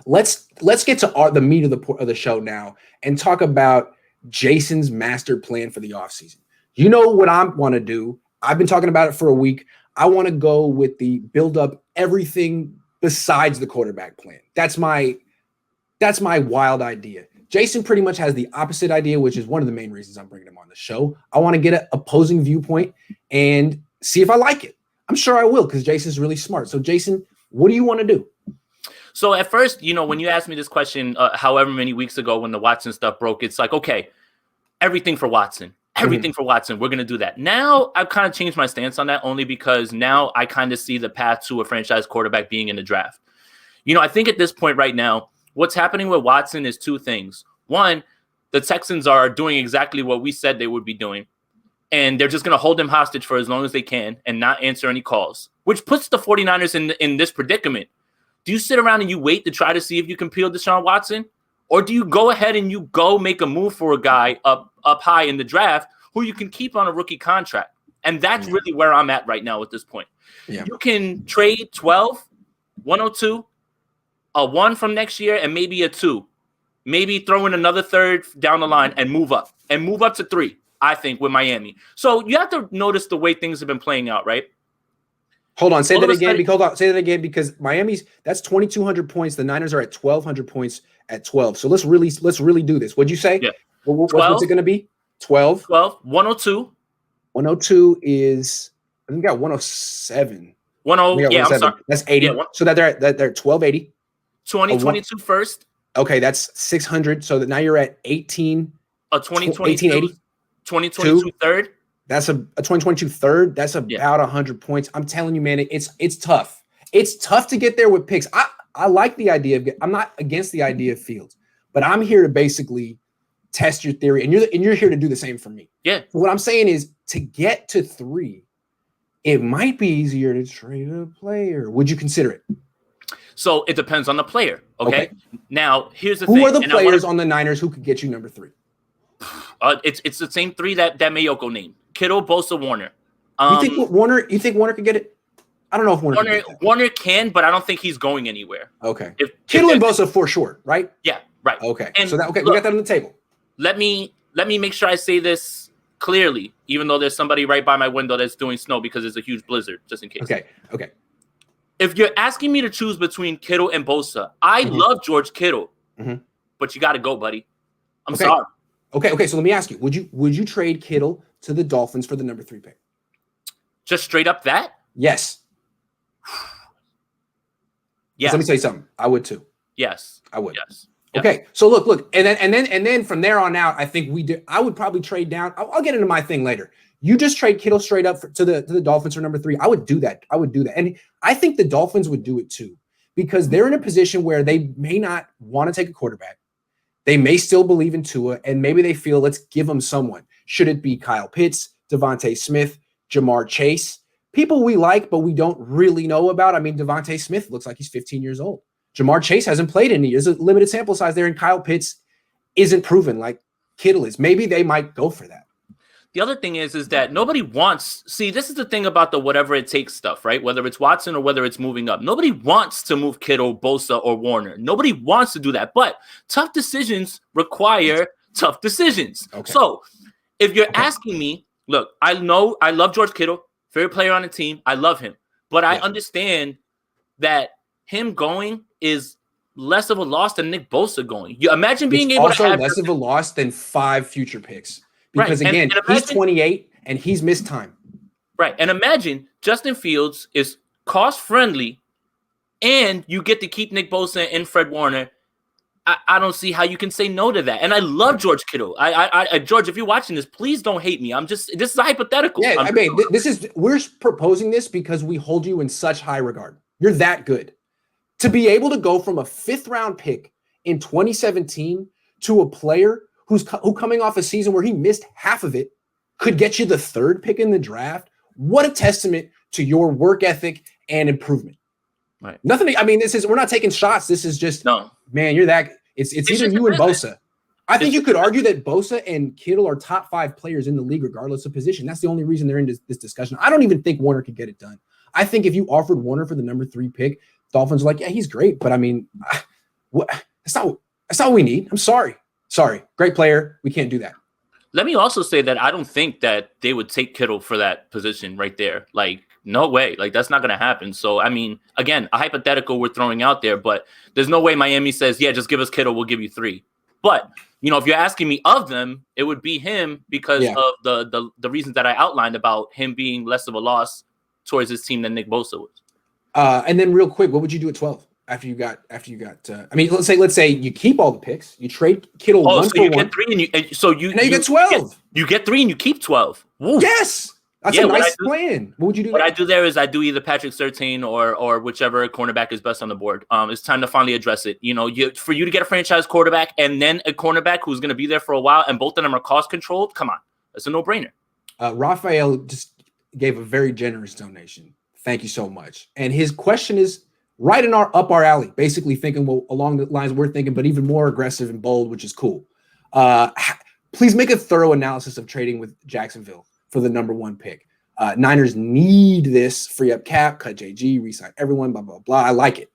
let's get to the meat of the show now and talk about Jason's master plan for the offseason. You know what I want to do? I've been talking about it for a week. I want to go with the build up everything besides the quarterback plan. That's my wild idea. Jason pretty much has the opposite idea, which is one of the main reasons I'm bringing him on the show. I want to get an opposing viewpoint and see if I like it. I'm sure I will because Jason's really smart. So, Jason, what do you want to do? So at first, when you asked me this question, however many weeks ago when the Watson stuff broke, it's like, okay, everything for Watson. Everything for Watson. We're going to do that. Now, I've kind of changed my stance on that only because now I kind of see the path to a franchise quarterback being in the draft. I think at this point right now, what's happening with Watson is two things. One, the Texans are doing exactly what we said they would be doing, and they're just going to hold him hostage for as long as they can and not answer any calls, which puts the 49ers in this predicament. Do you sit around and you wait to try to see if you can peel Deshaun Watson? Or do you go ahead and you go make a move for a guy up high in the draft who you can keep on a rookie contract? And that's really where I'm at right now at this point. Yeah. You can trade 12, 102, a 1 from next year, and maybe a 2. Maybe throw in another third down the line and move up. And move up to 3, I think, with Miami. So you have to notice the way things have been playing out, right? Hold on. Say that again. Hold on. Say that again because Miami's – that's 2,200 points. The Niners are at 1,200 points at 12. So let's really do this. What'd you say? Yeah. What's it going to be? 12? 102. 102 is – I think we got 107. 10, yeah, I'm sorry. That's 80. Yeah, so they're 1,280. 2022 first. Okay, that's 600. So that now you're at 18. A 2022 2022 third. That's a 2022 third. That's about 100 points. I'm telling you, man, it's tough. It's tough to get there with picks. I like the idea of – I'm not against the idea of Fields, but I'm here to basically test your theory, and you're here to do the same for me. Yeah. So what I'm saying is to get to 3, it might be easier to trade a player. Would you consider it? So it depends on the player. Okay. Now here's the thing. Who are the players on the Niners who could get you number 3? It's the same 3 that Mayoko named: Kittle, Bosa, Warner. You think Warner could get it? I don't know if Warner can, but I don't think he's going anywhere. Okay. Kittle and Bosa for sure, right? Yeah, right. Okay. And look, we got that on the table. Let me make sure I say this clearly, even though there's somebody right by my window that's doing snow because it's a huge blizzard, just in case. Okay. If you're asking me to choose between Kittle and Bosa, I love George Kittle, but you got to go, buddy. I'm sorry. Okay. So let me ask you: Would you trade Kittle to the Dolphins for the number 3 pick? Just straight up that? Yes. Yes. Let me tell you something. I would too. Yes. I would. Yes. Okay. So look, and then from there on out, I think I would probably trade down. I'll get into my thing later. You just trade Kittle straight up to the Dolphins for number 3. I would do that. And I think the Dolphins would do it too, because they're in a position where they may not want to take a quarterback. They may still believe in Tua, and maybe they feel, let's give them someone. Should it be Kyle Pitts, Devontae Smith, Jamar Chase? People we like, but we don't really know about. I mean, Devontae Smith looks like he's 15 years old. Jamar Chase hasn't played in years. There's a limited sample size there, and Kyle Pitts isn't proven like Kittle is. Maybe they might go for that. The other thing is that nobody wants – see, this is the thing about the whatever it takes stuff, right? Whether it's Watson or whether it's moving up. Nobody wants to move Kittle, Bosa, or Warner. Nobody wants to do that. But tough decisions require tough decisions. Okay. So if you're asking me, look, I know I love George Kittle, favorite player on the team. I love him. But I understand that him going is less of a loss than Nick Bosa going. You imagine being able to have – less of a loss than 5 future picks. Because, again, he's 28 and he's missed time. Right. And imagine Justin Fields is cost-friendly and you get to keep Nick Bosa and Fred Warner. I don't see how you can say no to that. And I love George Kittle. George, if you're watching this, please don't hate me. This is a hypothetical. Yeah, we're proposing this because we hold you in such high regard. You're that good. To be able to go from a 5th-round pick in 2017 to a player who coming off a season where he missed half of it could get you the 3rd pick in the draft. What a testament to your work ethic and improvement. Right. Nothing. I mean, we're not taking shots. This is just, man, you're that. It's either you and Bosa. I think you could argue that Bosa and Kittle are top 5 players in the league, regardless of position. That's the only reason they're in this discussion. I don't even think Warner could get it done. I think if you offered Warner for the number 3 pick, Dolphins are like, yeah, he's great. But I mean, What? That's not what we need. I'm sorry. Sorry. Great player. We can't do that. Let me also say that I don't think that they would take Kittle for that position right there. Like, no way. Like, that's not going to happen. So, I mean, again, a hypothetical we're throwing out there, but there's no way Miami says, yeah, just give us Kittle. We'll give you 3. But, you know, if you're asking me of them, it would be him because of the reasons that I outlined about him being less of a loss towards his team than Nick Bosa was. And then real quick, what would you do at 12? After you got, I mean, let's say you keep all the picks, you trade Kittle one so for you one. get 3 and you get 12. You get 3 and you keep 12. Woo. Yes, that's a nice plan. What would you do? What I do there is I do either Patrick Surtain or whichever cornerback is best on the board. It's time to finally address it. You know, for you to get a franchise quarterback and then a cornerback who's going to be there for a while, and both of them are cost controlled. Come on, it's a no brainer. Raphael just gave a very generous donation. Thank you so much. And his question is right in up our alley, basically thinking along the lines we're thinking, but even more aggressive and bold, which is cool. Please make a thorough analysis of trading with Jacksonville for the number 1 pick. Niners need this, free up cap, cut JG, re-sign everyone, blah, blah, blah. I like it.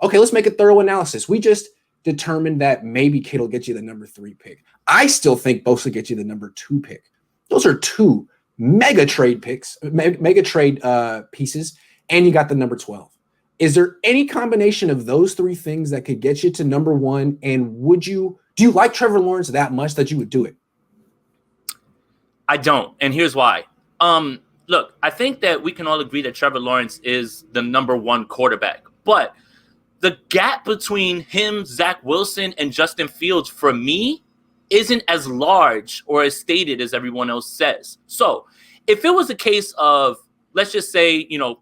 Okay, let's make a thorough analysis. We just determined that maybe Kittle gets you the number 3 pick. I still think Bosa gets you the number 2 pick. Those are 2 mega trade picks, mega trade pieces, and you got the number 12. Is there any combination of those 3 things that could get you to number 1? And do you like Trevor Lawrence that much that you would do it? I don't. And here's why. Look, I think that we can all agree that Trevor Lawrence is the number 1 quarterback, but the gap between him, Zach Wilson, and Justin Fields for me isn't as large or as stated as everyone else says. So if it was a case of, let's just say, you know,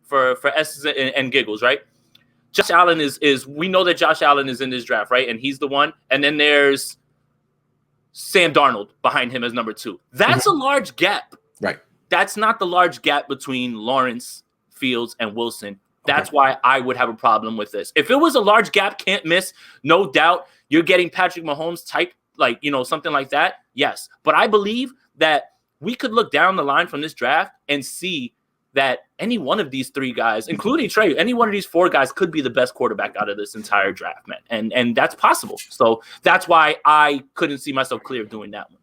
for S's and giggles, right? Josh Allen is we know that Josh Allen is in this draft, right? And he's the one. And then there's Sam Darnold behind him as number 2. That's a large gap. Right. That's not the large gap between Lawrence, Fields, and Wilson. That's why I would have a problem with this. If it was a large gap, can't miss, no doubt, you're getting Patrick Mahomes type, like, you know, something like that. Yes. But I believe that we could look down the line from this draft and see that any one of these 3 guys, including Trey, any one of these 4 guys could be the best quarterback out of this entire draft, man. And that's possible. So that's why I couldn't see myself clear of doing that one.